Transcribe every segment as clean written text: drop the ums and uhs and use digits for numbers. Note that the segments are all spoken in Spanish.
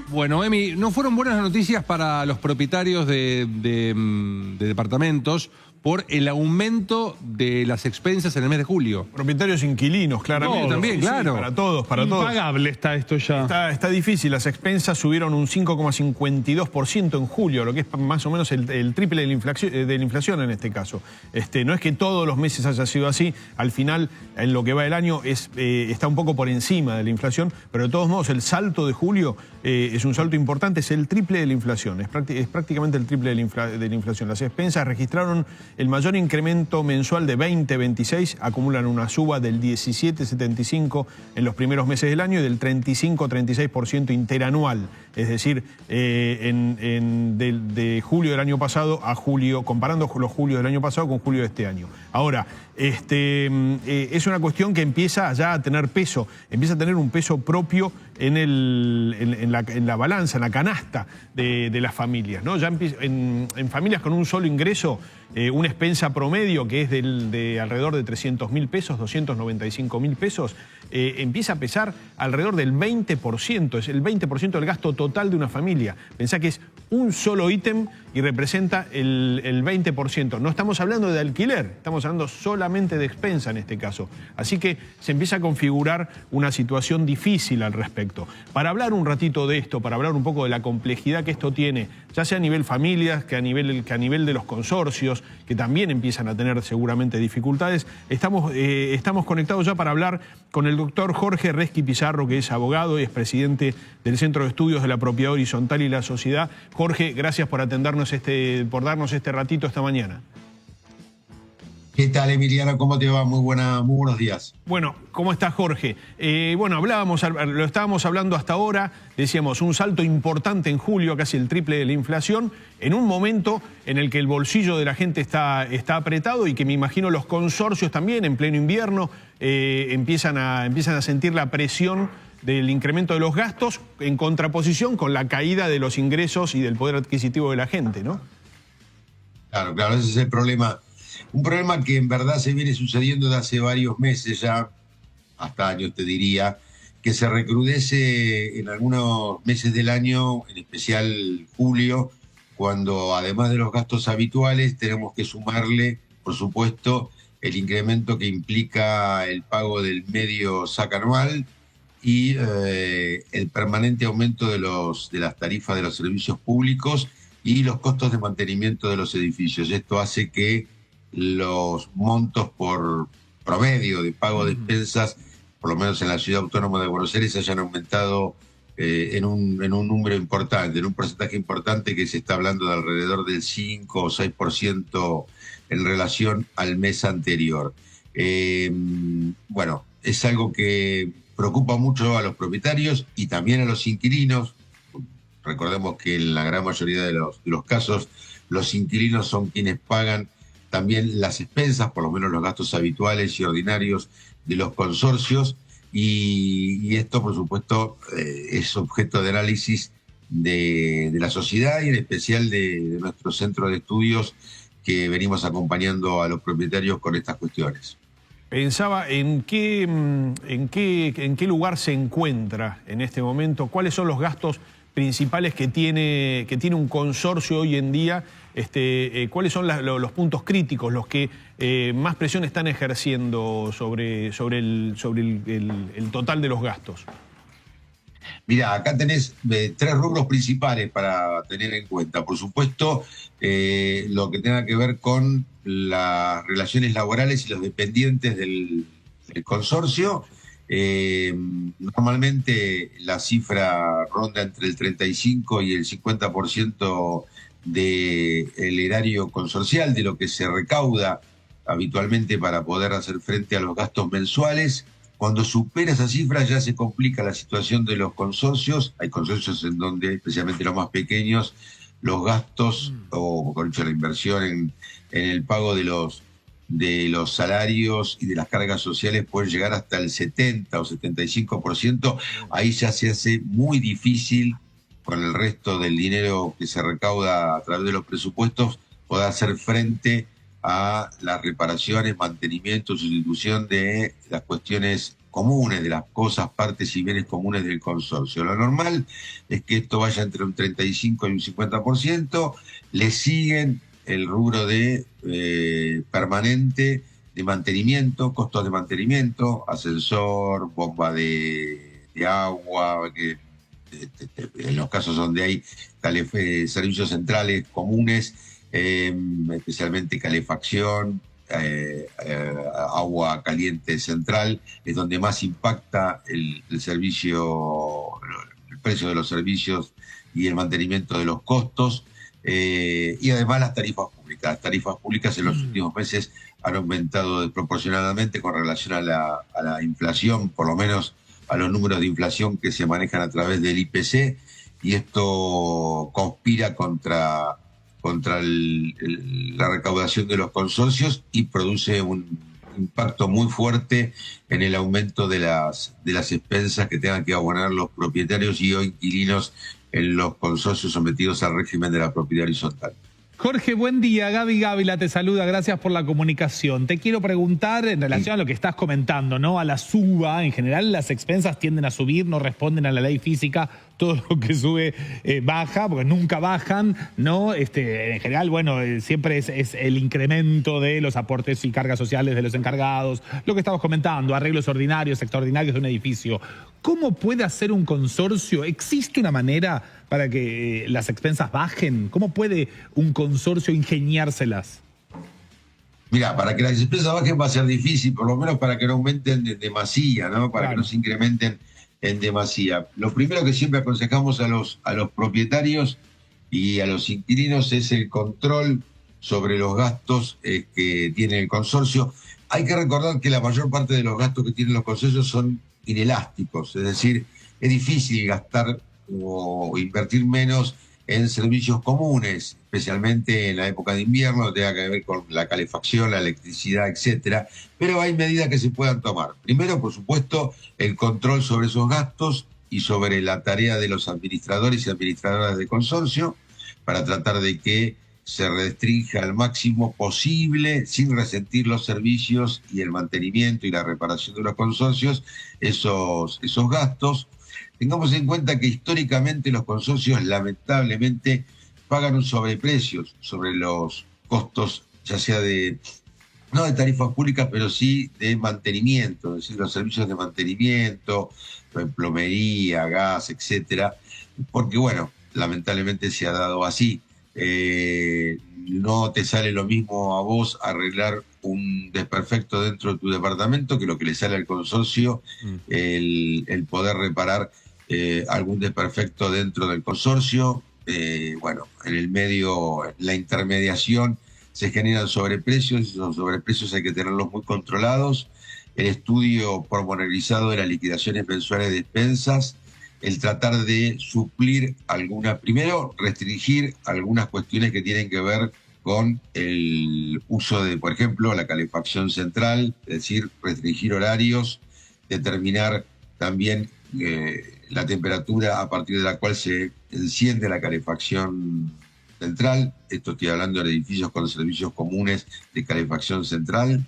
Bueno, Emi, no fueron buenas noticias para los propietarios de departamentos por el aumento de las expensas en el mes de julio. Propietarios inquilinos, claramente. No, también, claro. Sí, para todos, para todos. Impagable está esto ya. Está difícil. Las expensas subieron un 5,52% en julio, lo que es más o menos el triple de la inflación en este caso. No es que todos los meses haya sido así. Al final, en lo que va del año, está un poco por encima de la inflación, pero de todos modos, el salto de julio es un salto importante, es el triple de la inflación. Es prácticamente el triple de la inflación. Las expensas registraron el mayor incremento mensual de 2026, acumulan una suba del 17,75 en los primeros meses del año y del 35-36% interanual. Es decir, de julio del año pasado a julio, comparando los julios del año pasado con julio de este año. Ahora, es una cuestión que empieza ya a tener peso, empieza a tener un peso propio en la balanza, en la canasta de las familias, ¿no? Ya en familias con un solo ingreso, una expensa promedio que es de alrededor de 300.000 pesos, 295.000 pesos, empieza a pesar alrededor del 20%, es el 20% del gasto total de una familia. Pensá que es un solo ítem y representa el 20%. No estamos hablando de alquiler, estamos hablando solamente de expensa en este caso. Así que se empieza a configurar una situación difícil al respecto. Para hablar un ratito de esto, para hablar un poco de la complejidad que esto tiene, ya sea a nivel familias, que a nivel de los consorcios, que también empiezan a tener seguramente dificultades, estamos conectados ya para hablar con el doctor Jorge Resqui Pizarro, que es abogado y es presidente del Centro de Estudios de la Propiedad Horizontal y la Sociedad. Jorge, gracias por atendernos por darnos este ratito esta mañana. ¿Qué tal, Emiliano? ¿Cómo te va? Muy buenos días. Bueno, ¿cómo estás, Jorge? Lo estábamos hablando hasta ahora, decíamos, un salto importante en julio, casi el triple de la inflación, en un momento en el que el bolsillo de la gente está apretado y que me imagino los consorcios también, en pleno invierno, empiezan a sentir la presión del incremento de los gastos en contraposición con la caída de los ingresos y del poder adquisitivo de la gente, ¿no? Claro, ese es el problema. Un problema que en verdad se viene sucediendo de hace varios meses ya, hasta años te diría, que se recrudece en algunos meses del año, en especial julio, cuando además de los gastos habituales tenemos que sumarle, por supuesto, el incremento que implica el pago del medio SAC anual y el permanente aumento de las tarifas de los servicios públicos y los costos de mantenimiento de los edificios. Esto hace que los montos por promedio de pago de expensas, por lo menos en la Ciudad Autónoma de Buenos Aires, hayan aumentado en un número importante, en un porcentaje importante que se está hablando de alrededor del 5 o 6% en relación al mes anterior. Bueno, es algo que preocupa mucho a los propietarios y también a los inquilinos. Recordemos que en la gran mayoría de los casos los inquilinos son quienes pagan también las expensas, por lo menos los gastos habituales y ordinarios de los consorcios, y esto, por supuesto, es objeto de análisis de la sociedad y en especial de nuestro centro de estudios que venimos acompañando a los propietarios con estas cuestiones. Pensaba en qué lugar se encuentra en este momento, cuáles son los gastos principales que tiene un consorcio hoy en día, cuáles son los puntos críticos, los que más presión están ejerciendo sobre el total de los gastos. Mirá, acá tenés 3 rubros principales para tener en cuenta. Por supuesto, lo que tenga que ver con las relaciones laborales y los dependientes del consorcio. Normalmente la cifra ronda entre el 35 y el 50% del erario consorcial, de lo que se recauda habitualmente para poder hacer frente a los gastos mensuales. Cuando supera esa cifra ya se complica la situación de los consorcios. Hay consorcios en donde, especialmente los más pequeños, los gastos, o mejor dicho, la inversión en el pago de los salarios y de las cargas sociales pueden llegar hasta el 70 o 75%. Ahí ya se hace muy difícil, con el resto del dinero que se recauda a través de los presupuestos, poder hacer frente a las reparaciones, mantenimiento, sustitución de las cuestiones comunes, de las cosas, partes y bienes comunes del consorcio. Lo normal es que esto vaya entre un 35 y un 50%, le siguen el rubro de permanente, de mantenimiento, costos de mantenimiento, ascensor, bomba de agua, que en los casos donde hay servicios centrales comunes, especialmente calefacción, agua caliente central, es donde más impacta el servicio, el precio de los servicios y el mantenimiento de los costos, y además las tarifas públicas. Las tarifas públicas en los últimos meses han aumentado desproporcionadamente con relación a la inflación, por lo menos a los números de inflación que se manejan a través del IPC, y esto conspira contra la recaudación de los consorcios y produce un impacto muy fuerte en el aumento de las expensas que tengan que abonar los propietarios y o inquilinos en los consorcios sometidos al régimen de la propiedad horizontal. Jorge, buen día. Gaby Gávila te saluda, gracias por la comunicación. Te quiero preguntar en relación a lo que estás comentando, ¿no? A la suba, en general las expensas tienden a subir, no responden a la ley física, todo lo que sube baja, porque nunca bajan, ¿no? En general, bueno, siempre es el incremento de los aportes y cargas sociales de los encargados, lo que estamos comentando, arreglos ordinarios, extraordinarios de un edificio. ¿Cómo puede hacer un consorcio? ¿Existe una manera para que las expensas bajen? ¿Cómo puede un consorcio ingeniárselas? Mira, para que las expensas bajen va a ser difícil, por lo menos para que no aumenten de demasía, ¿no? Para que no se incrementen en demasía. Lo primero que siempre aconsejamos a los propietarios y a los inquilinos es el control sobre los gastos que tiene el consorcio. Hay que recordar que la mayor parte de los gastos que tienen los consorcios son inelásticos, es decir, es difícil gastar o invertir menos en servicios comunes, especialmente en la época de invierno, que tenga que ver con la calefacción, la electricidad, etcétera. Pero hay medidas que se puedan tomar. Primero, por supuesto, el control sobre esos gastos y sobre la tarea de los administradores y administradoras de consorcio para tratar de que se restrinja al máximo posible, sin resentir los servicios y el mantenimiento y la reparación de los consorcios, esos gastos. Tengamos en cuenta que históricamente los consorcios lamentablemente pagan un sobreprecio sobre los costos, ya sea no de tarifas públicas, pero sí de mantenimiento, es decir, los servicios de mantenimiento, plomería, gas, etcétera, porque bueno, lamentablemente se ha dado así. No te sale lo mismo a vos arreglar un desperfecto dentro de tu departamento que lo que le sale al consorcio el poder reparar algún desperfecto dentro del consorcio. Bueno, en el medio, la intermediación, se generan sobreprecios, y esos sobreprecios hay que tenerlos muy controlados. El estudio pormenorizado de las liquidaciones mensuales de expensas, el tratar de suplir primero restringir algunas cuestiones que tienen que ver con el uso de, por ejemplo, la calefacción central, es decir, restringir horarios, determinar también la temperatura a partir de la cual se enciende la calefacción central. Esto estoy hablando de edificios con servicios comunes de calefacción central.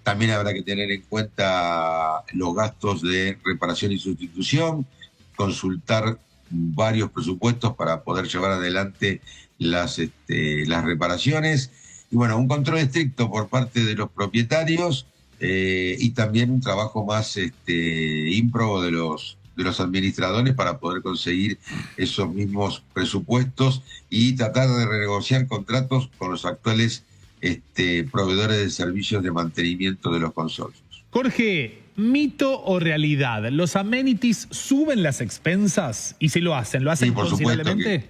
También habrá que tener en cuenta los gastos de reparación y sustitución, consultar varios presupuestos para poder llevar adelante las reparaciones. Y bueno, un control estricto por parte de los propietarios y también un trabajo más ímprobo de los administradores para poder conseguir esos mismos presupuestos y tratar de renegociar contratos con los actuales proveedores de servicios de mantenimiento de los consorcios. Jorge, ¿mito o realidad? ¿Los amenities suben las expensas? Y si lo hacen Sí, por considerablemente.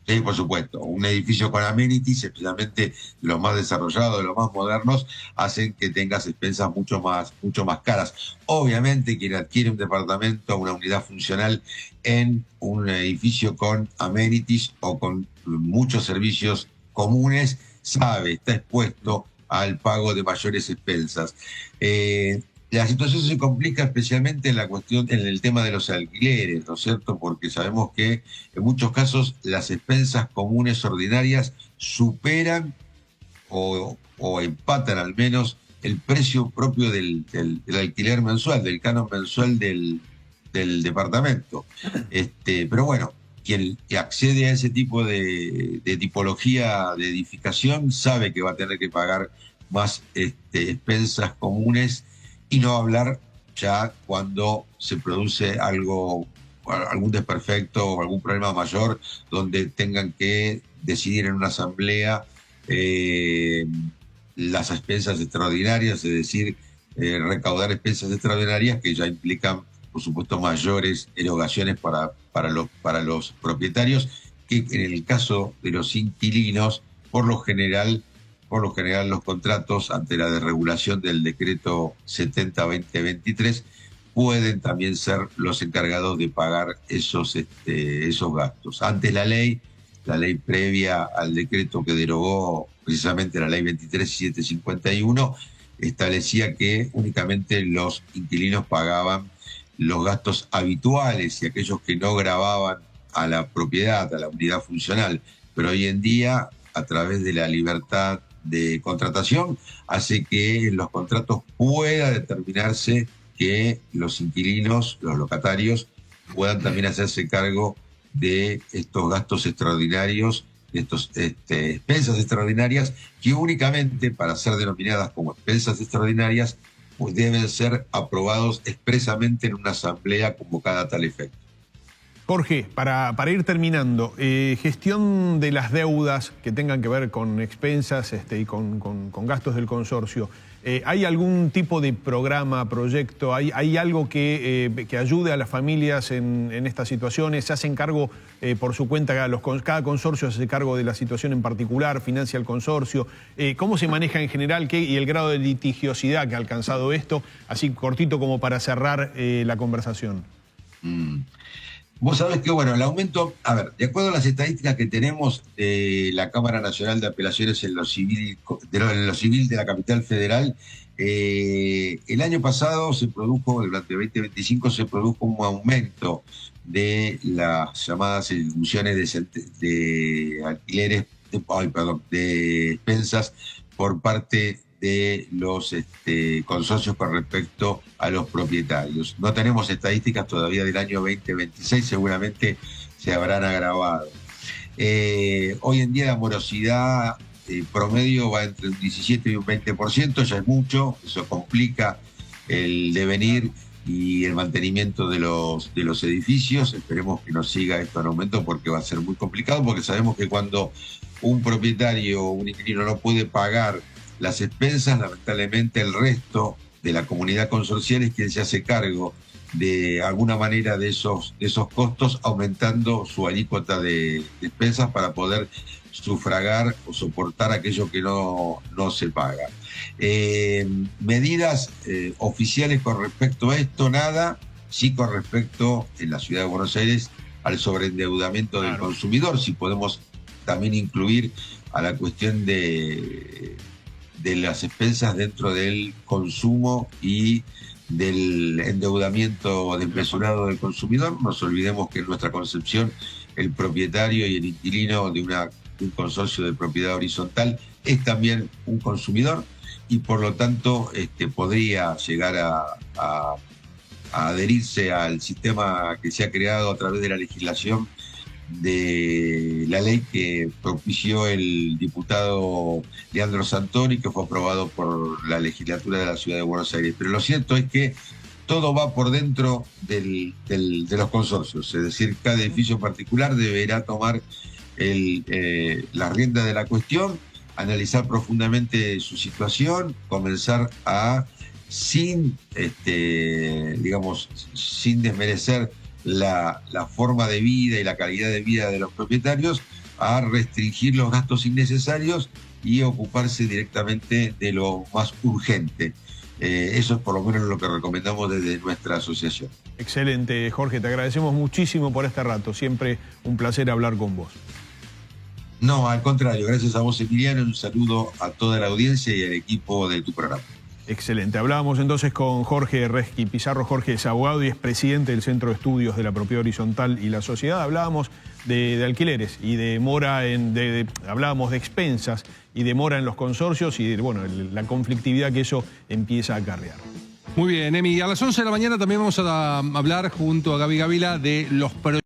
Sí, por supuesto. Un edificio con amenities, especialmente los más desarrollados, los más modernos, hacen que tengas expensas mucho más caras. Obviamente, quien adquiere un departamento, una unidad funcional en un edificio con amenities o con muchos servicios comunes, está expuesto al pago de mayores expensas. La situación se complica especialmente en el tema de los alquileres, ¿no es cierto? Porque sabemos que en muchos casos las expensas comunes ordinarias superan o empatan al menos el precio propio del alquiler mensual, del canon mensual del departamento. Pero bueno, quien accede a ese tipo de tipología de edificación sabe que va a tener que pagar más expensas comunes, y no hablar ya cuando se produce algún desperfecto o algún problema mayor donde tengan que decidir en una asamblea las expensas extraordinarias, es decir, recaudar expensas extraordinarias que ya implican, por supuesto, mayores erogaciones para los propietarios, que en el caso de los inquilinos, por lo general los contratos, ante la desregulación del decreto 70-2023, pueden también ser los encargados de pagar esos gastos. Antes la ley previa al decreto que derogó precisamente la ley 23.751, establecía que únicamente los inquilinos pagaban los gastos habituales y aquellos que no gravaban a la propiedad, a la unidad funcional. Pero hoy en día, a través de la libertad de contratación, hace que en los contratos pueda determinarse que los inquilinos, los locatarios, puedan también hacerse cargo de estos gastos extraordinarios, de estos expensas extraordinarias, que únicamente, para ser denominadas como expensas extraordinarias, pues deben ser aprobados expresamente en una asamblea convocada a tal efecto. Jorge, para ir terminando, gestión de las deudas que tengan que ver con expensas y con gastos del consorcio. ¿Hay algún tipo de programa, proyecto? ¿Hay algo que ayude a las familias en estas situaciones? ¿Se hacen cargo por su cuenta? Cada consorcio se hace cargo de la situación en particular, financia el consorcio. ¿Cómo se maneja en general y el grado de litigiosidad que ha alcanzado esto? Así cortito como para cerrar la conversación. Vos sabés que, bueno, el aumento, a ver, de acuerdo a las estadísticas que tenemos de la Cámara Nacional de Apelaciones en lo civil de la capital federal, el año pasado durante 2025 se produjo un aumento de las llamadas ejecuciones de alquileres, de expensas por parte de los consorcios con respecto a los propietarios. No tenemos estadísticas todavía del año 2026, seguramente se habrán agravado. Hoy en día la morosidad promedio va entre un 17 y un 20%, ya es mucho, eso complica el devenir y el mantenimiento de los edificios. Esperemos que no siga esto en aumento, porque va a ser muy complicado, porque sabemos que cuando un propietario o un inquilino no puede pagar las expensas, lamentablemente el resto de la comunidad consorcial es quien se hace cargo de alguna manera de esos costos, aumentando su alícuota de expensas para poder sufragar o soportar aquello que no se paga. Medidas oficiales con respecto a esto, nada. Sí, con respecto en la ciudad de Buenos Aires al sobreendeudamiento del consumidor, si podemos también incluir a la cuestión de las expensas dentro del consumo y del endeudamiento desmesurado del consumidor. No nos olvidemos que en nuestra concepción el propietario y el inquilino de un consorcio de propiedad horizontal es también un consumidor, y por lo tanto podría llegar a adherirse al sistema que se ha creado a través de la legislación de la ley que propició el diputado Leandro Santoni, que fue aprobado por la legislatura de la ciudad de Buenos Aires. Pero lo cierto es que todo va por dentro de los consorcios, es decir, cada edificio particular deberá tomar la rienda de la cuestión, analizar profundamente su situación, comenzar sin desmerecer la forma de vida y la calidad de vida de los propietarios, a restringir los gastos innecesarios y ocuparse directamente de lo más urgente. Eso es por lo menos lo que recomendamos desde nuestra asociación. Excelente, Jorge, te agradecemos muchísimo por este rato, siempre un placer hablar con vos. No, al contrario, gracias a vos, Emiliano, un saludo a toda la audiencia y al equipo de tu programa. Excelente. Hablábamos entonces con Jorge Resqui Pizarro. Jorge es abogado y es presidente del Centro de Estudios de la Propiedad Horizontal y la Sociedad. Hablábamos de alquileres y de mora hablábamos de expensas y de mora en los consorcios y de, la conflictividad que eso empieza a acarrear. Muy bien, Emi. A las 11 de la mañana también vamos a hablar junto a Gaby Gávila de los proyectos